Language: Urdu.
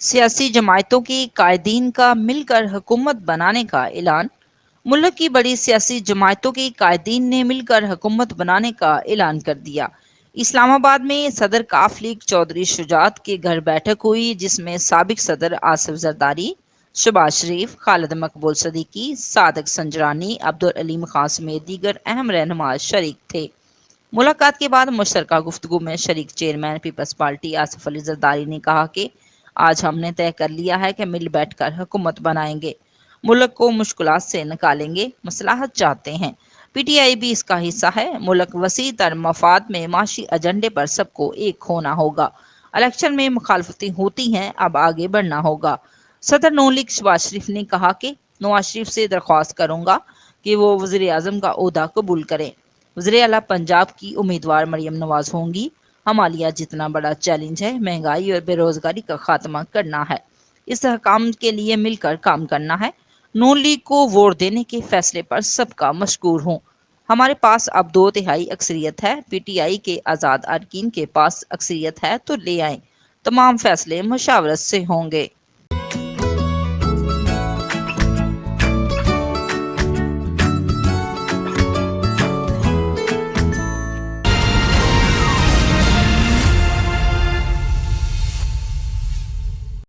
سیاسی جماعتوں کے قائدین کا مل کر حکومت بنانے کا اعلان۔ ملک کی بڑی سیاسی جماعتوں کے قائدین نے مل کر حکومت بنانے کا اعلان کر دیا۔ اسلام آباد میں صدر کاف لیگ چودھری شجاعت کے گھر بیٹھک ہوئی، جس میں سابق صدر آصف زرداری، شہباز شریف، خالد مقبول صدیقی، صادق سنجرانی، عبدالعلیم خان سمیت دیگر اہم رہنما شریک تھے۔ ملاقات کے بعد مشترکہ گفتگو میں شریک chairman Peoples party Asif Ali Zardari نے کہا کہ آج ہم نے طے کر لیا ہے کہ مل بیٹھ کر حکومت بنائیں گے، ملک کو مشکلات سے نکالیں گے، مصلحت چاہتے ہیں۔ پی ٹی آئی بھی اس کا حصہ ہے۔ ملک وسیع تر مفاد میں معاشی ایجنڈے پر سب کو ایک ہونا ہوگا۔ الیکشن میں مخالفتیں ہوتی ہیں، اب آگے بڑھنا ہوگا۔ صدر ن لیگ شہباز شریف نے کہا کہ نواز شریف سے درخواست کروں گا کہ وہ وزیر اعظم کا عہدہ قبول کریں۔ وزیر اعلیٰ پنجاب کی امیدوار مریم نواز ہوں گی۔ ہمارے لیے جتنا بڑا چیلنج ہے مہنگائی اور بے روزگاری کا خاتمہ کرنا ہے، استحکام کے لیے مل کر کام کرنا ہے۔ ن لیگ کو ووٹ دینے کے فیصلے پر سب کا مشکور ہوں۔ ہمارے پاس اب 2/3 اکثریت ہے۔ پی ٹی آئی کے آزاد اراکین کے پاس اکثریت ہے تو لے آئیں، تمام فیصلے مشاورت سے ہوں گے۔